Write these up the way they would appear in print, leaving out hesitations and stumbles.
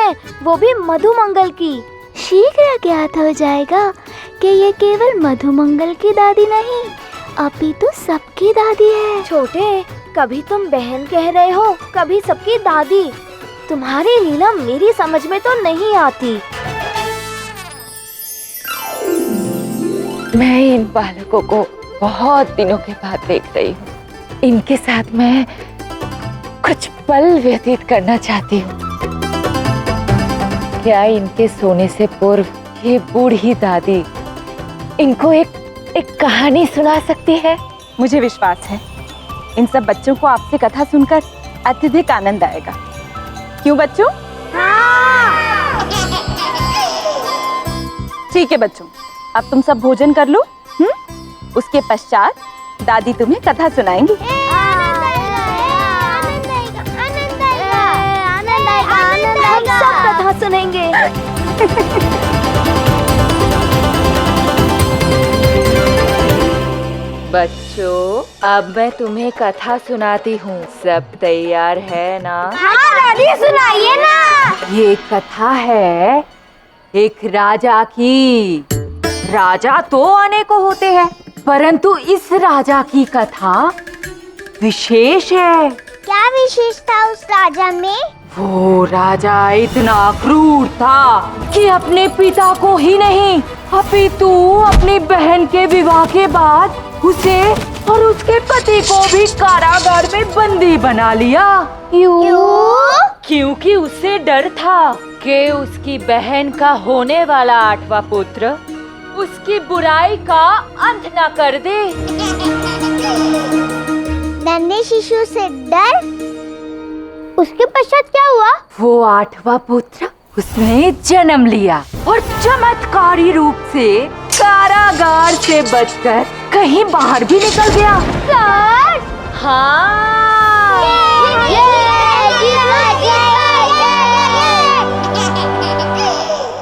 है, वो भी मधुमंगल की। शीघ्र ज्ञात हो जाएगा कि ये केवल मधुमंगल की दादी नहीं, अपितु सबकी दादी है। छोटे, कभी तुम बहन कह रहे हो, कभी सबकी दादी। तुम्हारी लीला मेरी समझ में तो नहीं आती। मैं इन बालकों को बहुत दिनों के बाद देख रही हूँ। इनके साथ मैं कुछ पल व्यतीत करना चाहती हूँ। क्या इनके सोने से पूर्व ये बूढ़ी दादी इनको एक कहानी सुना सकती है? मुझे विश्वास है इन सब बच्चों को आपसे कथा सुनकर अत्यधिक आनंद आएगा। क्यों बच्चों? हाँ। ठीक है बच्चों, अब तुम सब भोजन कर लो। उसके पश्चात दादी तुम्हें कथा सुनाएंगी। हम सब कथा सुनेंगे। बच्चों, अब मैं तुम्हें कथा सुनाती हूँ। सब तैयार है ना? हाँ दादी, सुनाइए ना। ये कथा है एक राजा की। राजा तो अनेकों होते हैं, परंतु इस राजा की कथा विशेष है। क्या विशेष था उस राजा में? वो राजा इतना क्रूर था कि अपने पिता को ही नहीं, अपितु अपनी बहन के विवाह के बाद उसे और उसके पति को भी कारागार में बंदी बना लिया। क्यों? क्योंकि उसे डर था कि उसकी बहन का होने वाला 8वां पुत्र उसकी बुराई का अंत न कर दे। नन्हे शिशु से डर? उसके पश्चात क्या हुआ? वो 8वां पुत्र उसने जन्म लिया और चमत्कारी रूप से कारागार से बचकर कहीं बाहर भी निकल गया। सर? हाँ।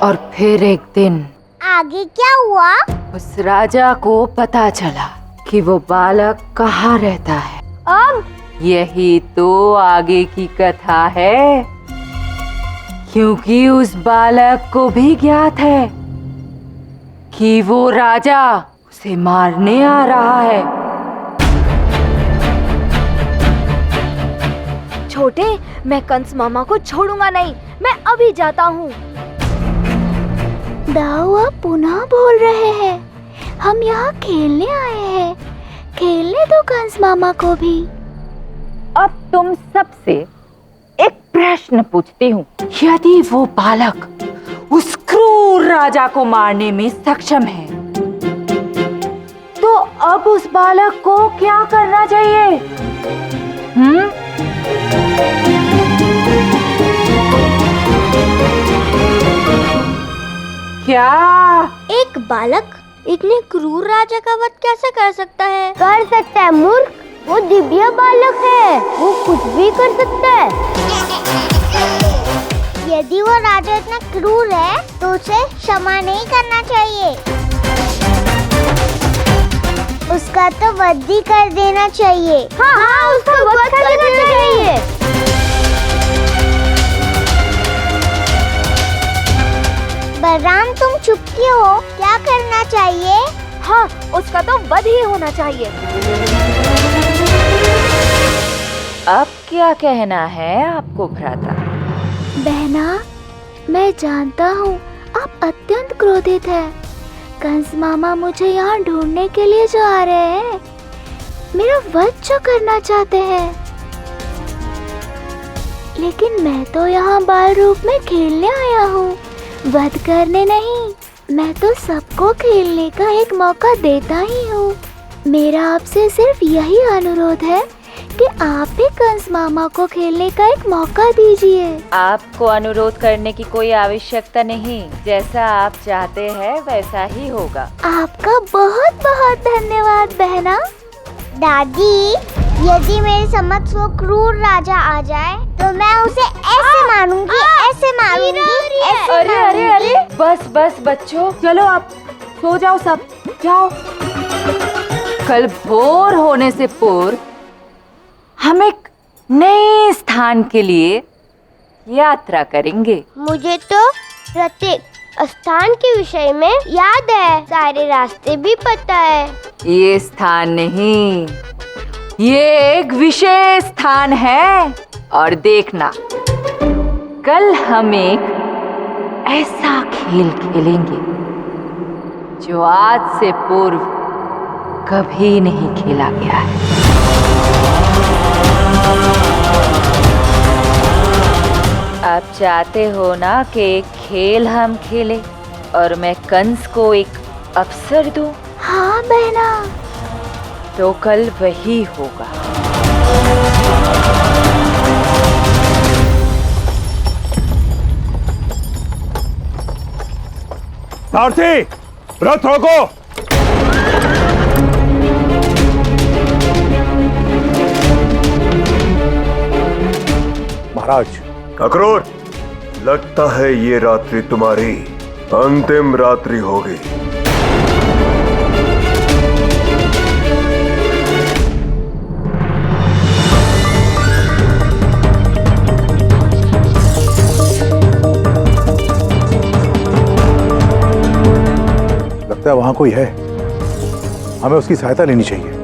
और फिर एक दिन आगे क्या हुआ? उस राजा को पता चला कि वो बालक कहाँ रहता है। अब यही तो आगे की कथा है, क्योंकि उस बालक को भी ज्ञात है कि वो राजा उसे मारने आ रहा है। छोटे, मैं कंस मामा को छोड़ूंगा नहीं। मैं अभी जाता हूँ। दाऊ आप पुनः बोल रहे हैं। हम यहाँ खेलने आए हैं। खेलने दो कंस मामा को भी। अब तुम सबसे एक प्रश्न पूछती हूँ। यदि वो बालक उस क्रूर राजा को मारने में सक्षम है, तो अब उस बालक को क्या करना चाहिए? क्या एक बालक इतने क्रूर राजा का वध कैसे कर सकता है? कर सकता है मूर्ख, वो दिव्य बालक है, वो कुछ भी कर सकता है। यदि वो राजा इतना क्रूर है तो उसे क्षमा नहीं करना चाहिए, उसका तो वध ही कर देना चाहिए। हाँ, उसका वध कर देना चाहिए। बलराम, तुम चुप क्यों हो? क्या करना चाहिए? हाँ, उसका तो वध ही होना चाहिए। अब क्या कहना है आपको भ्राता? बहना, मैं जानता हूँ आप अत्यंत क्रोधित हैं। कंस मामा मुझे यहाँ ढूंढने के लिए जो आ रहे हैं, मेरा वध जो करना चाहते हैं, लेकिन मैं तो यहाँ बाल रूप में खेलने आया हूँ, वध करने नहीं। मैं तो सबको खेलने का एक मौका देता ही हूँ। मेरा आपसे सिर्फ यही अनुरोध है कि आप भी कंस मामा को खेलने का एक मौका दीजिए। आपको अनुरोध करने की कोई आवश्यकता नहीं। जैसा आप चाहते हैं वैसा ही होगा। आपका बहुत बहुत धन्यवाद बहना। दादी, यदि मेरे समक्ष वो क्रूर राजा आ जाए तो मैं उसे ऐसे मारूंगी, ऐसे मारूंगी, ऐसे अरे अरे अरे, बस बस बच्चों, चलो आप सो जाओ, सब जाओ। कल भोर होने से पूर्व हम एक नए स्थान के लिए यात्रा करेंगे। मुझे तो प्रत्येक स्थान के विषय में याद है, सारे रास्ते भी पता है। ये स्थान नहीं, ये एक विशेष स्थान है। और देखना, कल हम एक ऐसा खेल खेलेंगे जो आज से पूर्व कभी नहीं खेला गया है। आप चाहते हो ना कि एक खेल हम खेलें और मैं कंस को एक अवसर दूं? हाँ बहना। तो कल वही होगा। सारथी, रथ रोको। महाराज, अक्रूर, लगता है ये रात्रि तुम्हारी अंतिम रात्रि होगी। लगता है वहां कोई है, हमें उसकी सहायता लेनी चाहिए।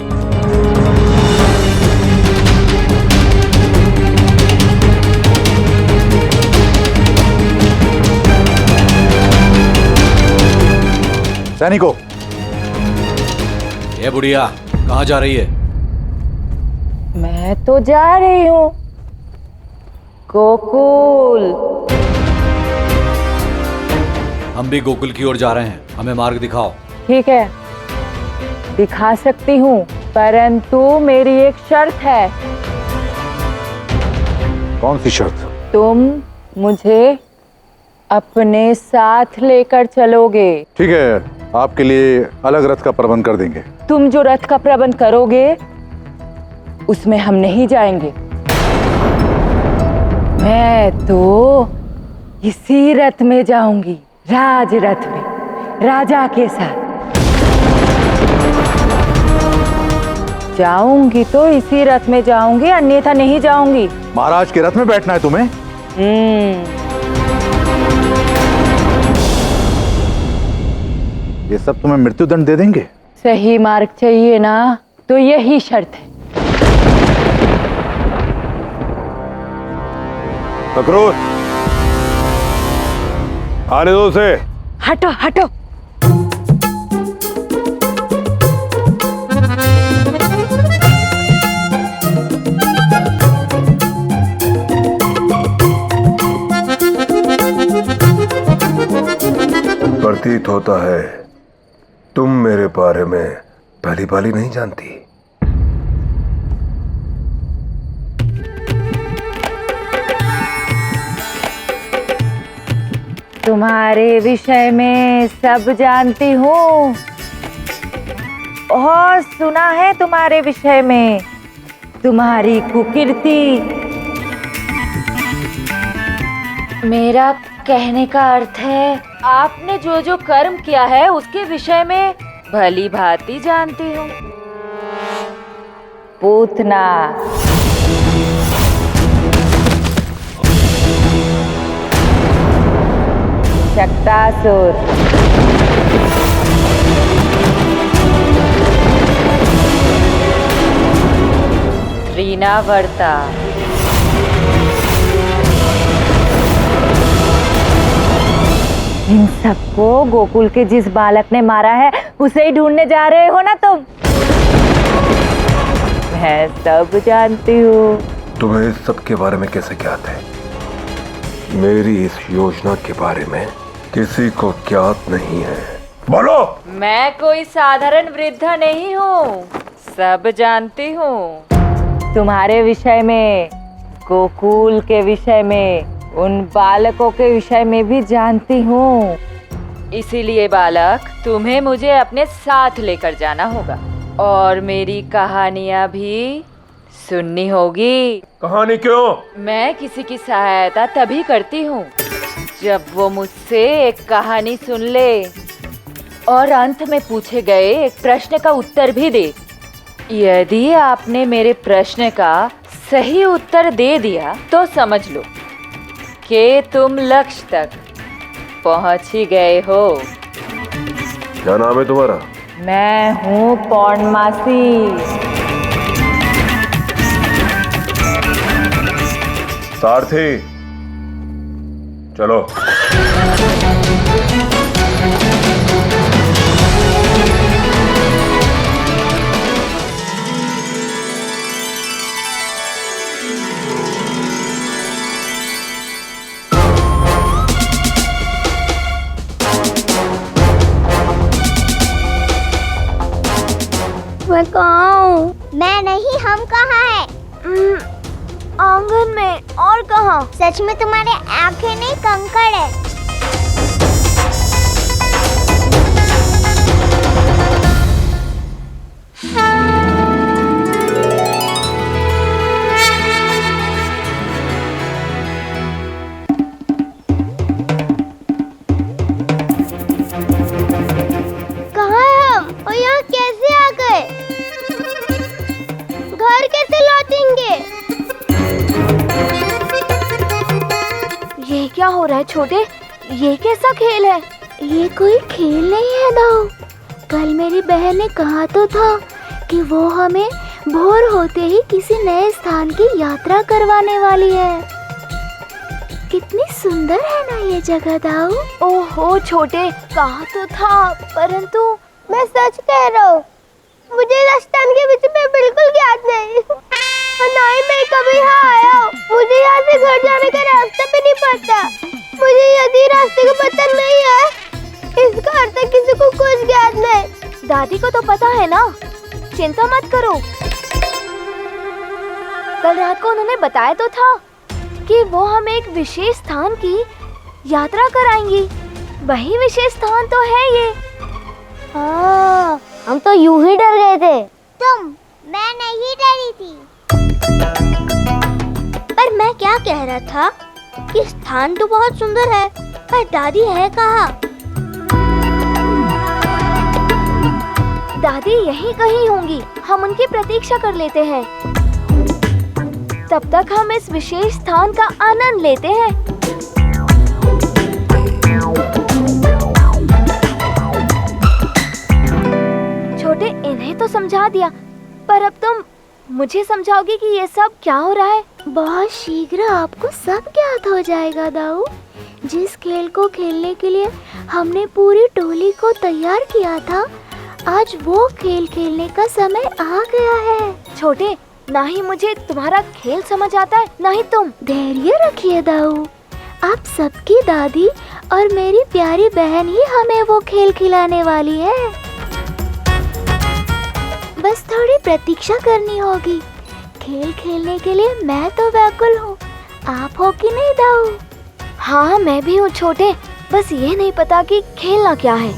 सैनिकों, ये बुढ़िया कहाँ जा रही है? मैं तो जा रही हूँ गोकुल। हम भी गोकुल की ओर जा रहे हैं, हमें मार्ग दिखाओ। ठीक है, दिखा सकती हूँ, परंतु मेरी एक शर्त है। कौन सी शर्त? तुम मुझे अपने साथ लेकर चलोगे। ठीक है, आपके लिए अलग रथ का प्रबंध कर देंगे। तुम जो रथ का प्रबंध करोगे उसमें हम नहीं जाएंगे। मैं तो इसी रथ में जाऊंगी, राज रथ में, राजा के साथ जाऊंगी। तो इसी रथ में जाऊंगी, अन्यथा नहीं जाऊंगी। महाराज के रथ में बैठना है तुम्हें? ये सब तुम्हें मृत्युदंड दे देंगे? सही मार्ग चाहिए ना, तो यही शर्त है। अक्रूर, आने दो उसे। हटो हटो। प्रतीत होता है तुम मेरे बारे में पहली बाली नहीं जानती। तुम्हारे विषय में सब जानती हूँ और सुना है तुम्हारे विषय में, तुम्हारी कुकीर्ति। मेरा कहने का अर्थ है, आपने जो जो कर्म किया है उसके विषय में भली भांति जानती हूँ। पूतना, शक्तासुर, त्रिनावर्ता, इन सबको गोकुल के जिस बालक ने मारा है उसे ही ढूंढने जा रहे हो ना तुम? मैं सब जानती हूँ। तुम्हें इस सब के बारे में कैसे ज्ञात है? मेरी इस योजना के बारे में किसी को ज्ञात नहीं है। बोलो। मैं कोई साधारण वृद्धा नहीं हूँ, सब जानती हूँ। तुम्हारे विषय में, गोकुल के विषय में, उन बालकों के विषय में भी जानती हूँ। इसीलिए बालक, तुम्हें मुझे अपने साथ लेकर जाना होगा और मेरी कहानियाँ भी सुननी होगी। कहानी क्यों? मैं किसी की सहायता तभी करती हूँ जब वो मुझसे एक कहानी सुन ले और अंत में पूछे गए एक प्रश्न का उत्तर भी दे। यदि आपने मेरे प्रश्न का सही उत्तर दे दिया तो समझ लो के तुम लक्ष्य तक पहुंच ही गए हो। क्या नाम है तुम्हारा? मैं हूँ पौर्णमासी। सारथी, चलो। मैं कहाँ हूँ? मैं नहीं, हम कहाँ है? आंगन में। और कहाँ? सच में तुम्हारे आंखें नहीं, कंकड़ है। कहाँ है हम और यहाँ कैसे आ गए? घर कैसे लौटेंगे? ये क्या हो रहा है छोटे? ये कैसा खेल है? ये कोई खेल नहीं है दाऊ। कल मेरी बहन ने कहा तो था कि वो हमें भोर होते ही किसी नए स्थान की यात्रा करवाने वाली है। कितनी सुंदर है ना ये जगह दाऊ। ओहो छोटे, कहा तो था, परंतु मैं सच कह रहा हूँ, मुझे राजस्थान के बीच में बिल्कुल याद नहीं और ना ही मैं कभी यहाँ आया हूँ। मुझे यहाँ से घर जाने का रास्ता भी नहीं पता। मुझे यदि रास्ते को पता नहीं है, इसका अर्थ है किसी को कुछ याद नहीं। दादी को तो पता है ना, चिंता मत करो। कल रात को उन्होंने बताया तो था कि वो हमें एक विशेष स्थान की यात्रा कराएंगी। वही विशेष स्थान तो है ये। हाँ, हम तो यूं ही डर गए थे। मैं नहीं डरी थी। पर मैं क्या कह रहा था कि स्थान तो बहुत सुंदर है, पर दादी है कहाँ? दादी यहीं कहीं होंगी, हम उनकी प्रतीक्षा कर लेते हैं। तब तक हम इस विशेष स्थान का आनंद लेते हैं। छोटे, इन्हें तो समझा दिया, पर अब तुम मुझे समझाओगी कि ये सब क्या हो रहा है? बहुत शीघ्र आपको सब ज्ञात हो जाएगा दाऊ। जिस खेल को खेलने के लिए हमने पूरी टोली को तैयार किया था, आज वो खेल खेलने का समय आ गया है। छोटे, ना ही मुझे तुम्हारा खेल समझ आता है, ना ही तुम। धैर्य रखिए दाऊ, आप सबकी दादी और मेरी प्यारी बहन ही हमें वो खेल खिलाने वाली है। बस थोड़ी प्रतीक्षा करनी होगी। खेल खेलने के लिए मैं तो व्याकुल हूँ, आप हो कि नहीं दाऊ? हाँ, मैं भी हूँ छोटे, बस ये नहीं पता कि खेलना क्या है।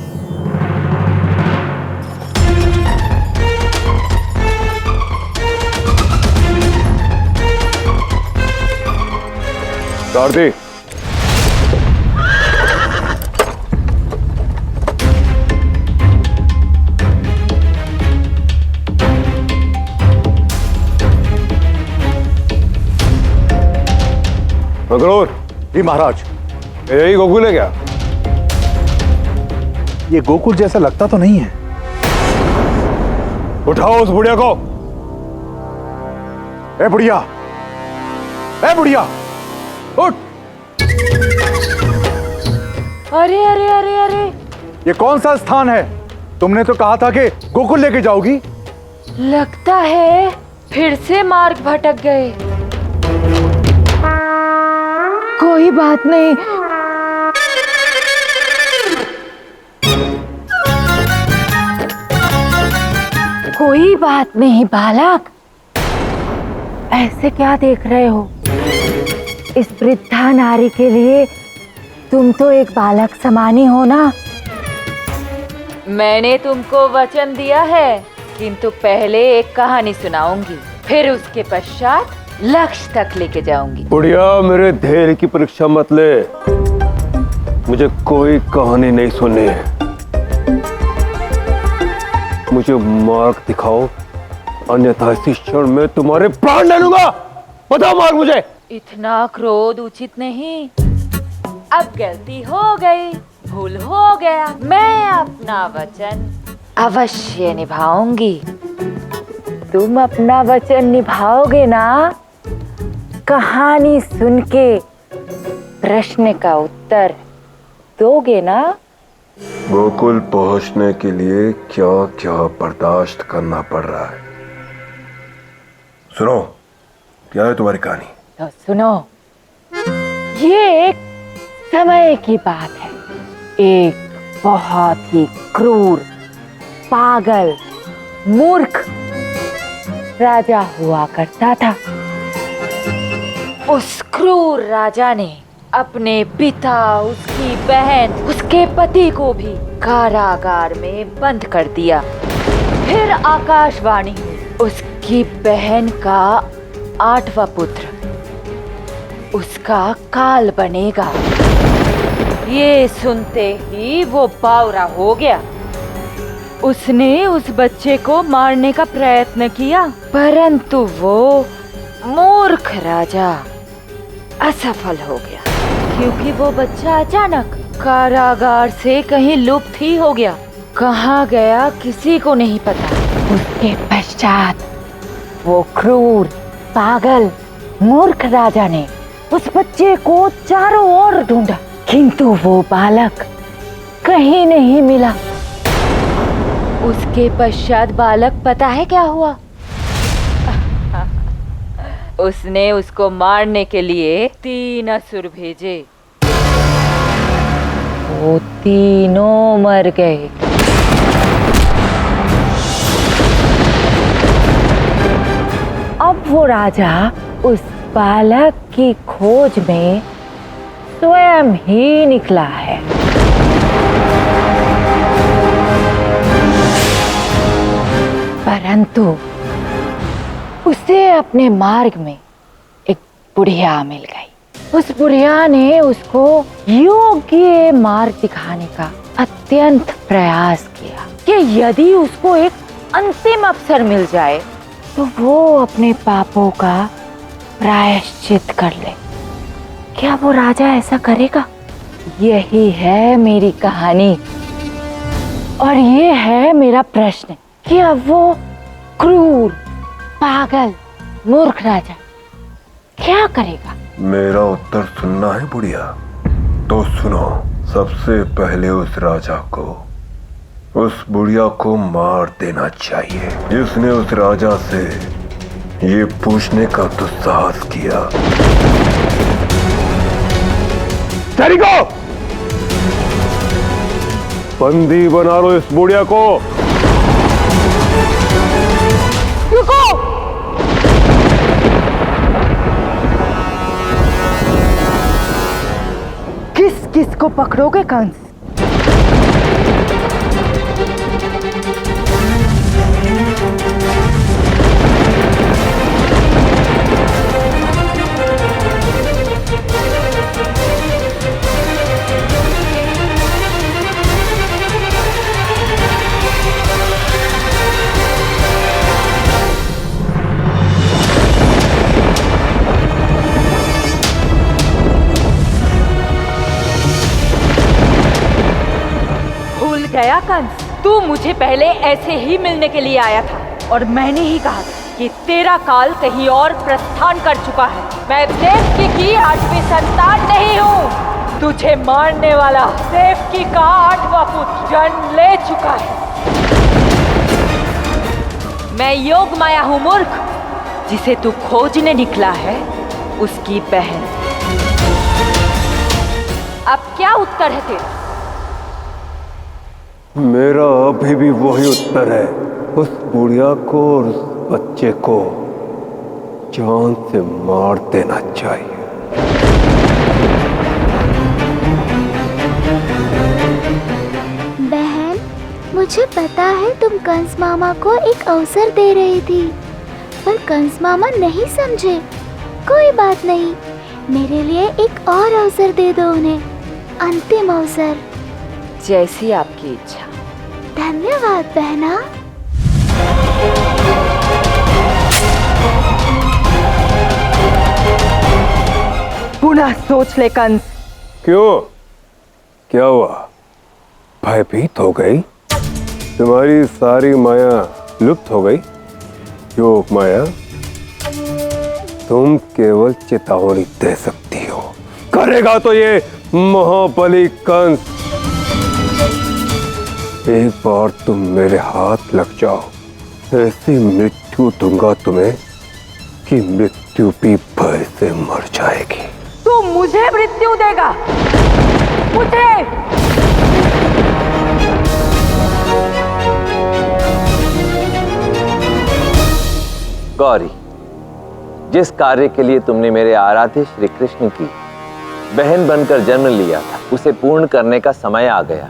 सारथी, मंगलोर। जी महाराज। यही गोकुल है क्या? ये गोकुल जैसा लगता तो नहीं है। उठाओ उस बुढ़िया को। ए बुढ़िया, ए बुढ़िया, उठ। अरे अरे अरे अरे, ये कौन सा स्थान है? तुमने तो कहा था कि गोकुल लेके जाओगी। लगता है फिर से मार्ग भटक गए। कोई बात नहीं, कोई बात नहीं बालक। ऐसे क्या देख रहे हो? इस वृद्धा नारी के लिए तुम तो एक बालक समान ही हो ना। मैंने तुमको वचन दिया है, किंतु पहले एक कहानी सुनाऊंगी, फिर उसके पश्चात लक्ष्य तक लेके जाऊंगी। बुढ़िया, मेरे धैर्य की परीक्षा मत ले। मुझे कोई कहानी नहीं सुननी है। मुझे मार्ग दिखाओ, अन्यथा इसी क्षण में तुम्हारे प्राण ले लूंगा। बताओ मार्ग मुझे। इतना क्रोध उचित नहीं। अब गलती हो गई, भूल हो गया। मैं अपना वचन अवश्य निभाऊंगी। तुम अपना वचन निभाओगे ना? कहानी सुन के प्रश्न का उत्तर दोगे ना? गोकुल पहुंचने के लिए क्या क्या बर्दाश्त करना पड़ रहा है। सुनो, क्या है तुम्हारी कहानी? तो सुनो, ये एक समय की बात है। एक बहुत ही क्रूर, पागल, मूर्ख राजा हुआ करता था। उस क्रूर राजा ने अपने पिता, उसकी बहन, उसके पति को भी कारागार में बंद कर दिया। फिर आकाशवाणी हुई, उसकी बहन का 8वां पुत्र उसका काल बनेगा। ये सुनते ही वो बावरा हो गया। उसने उस बच्चे को मारने का प्रयत्न किया, परंतु वो मूर्ख राजा असफल हो गया, क्योंकि वो बच्चा अचानक कारागार से कहीं लुप्त ही हो गया। कहाँ गया किसी को नहीं पता। उसके पश्चात वो क्रूर, पागल, मूर्ख राजा ने उस बच्चे को चारों ओर ढूंढा, किंतु वो बालक कहीं नहीं मिला। उसके पश्चात बालक पता है क्या हुआ? उसने उसको मारने के लिए 3 असुर भेजे। वो तीनों मर गए। अब वो राजा उस बालक की खोज में स्वयं ही निकला है। परंतु उसे अपने मार्ग में एक बुढ़िया मिल गई। उस बुढ़िया ने उसको योग्य मार्ग दिखाने का अत्यंत प्रयास किया कि यदि उसको एक अंतिम अवसर मिल जाए तो वो अपने पापों का प्रायश्चित कर ले। क्या वो राजा ऐसा करेगा? यही है मेरी कहानी और ये है मेरा प्रश्न कि अब वो क्रूर, पागल, मूर्ख राजा क्या करेगा? मेरा उत्तर सुनना है बुढ़िया? तो सुनो। सबसे पहले उस राजा को, उस बुढ़िया को मार देना चाहिए जिसने उस राजा से ये पूछने का दुस्साहस किया। सैनिकों, बंदी बना लो इस बुढ़िया को। रुको! किस किस को पकड़ोगे कंस? गया कंस, तू मुझे पहले ऐसे ही मिलने के लिए आया था और मैंने ही कहा था कि तेरा काल कहीं और प्रस्थान कर चुका है। मैं देवकी की 8वीं संतान नहीं हूँ। तुझे मारने वाला देवकी का 8वां पुत्र जन्म ले चुका है। मैं योग माया हूँ मूर्ख, जिसे तू खोजने निकला है उसकी बहन। अब क्या उत्तर है तेरा? मेरा अभी भी वही उत्तर है। उस बुढ़िया को और उस बच्चे को जान से मार देना चाहिए। बहन, मुझे पता है तुम कंस मामा को एक अवसर दे रही थी, पर कंस मामा नहीं समझे। कोई बात नहीं, मेरे लिए एक और अवसर दे दो उन्हें, अंतिम अवसर। जैसी आपकी इच्छा। धन्यवाद बहना। पुनः सोच ले कंस, क्यों? क्या हुआ? भयभीत हो गई? तुम्हारी सारी माया लुप्त हो गई? योग माया, तुम केवल चेतावनी दे सकती हो, करेगा तो ये महाबली कंस। एक बार तुम मेरे हाथ लग जाओ, ऐसी मृत्यु दूंगा तुम्हें कि मृत्यु भी भय से मर जाएगी। तू मुझे मृत्यु देगा? मुझे? गौरी, जिस कार्य के लिए तुमने मेरे आराध्य श्री कृष्ण की बहन बनकर जन्म लिया था, उसे पूर्ण करने का समय आ गया।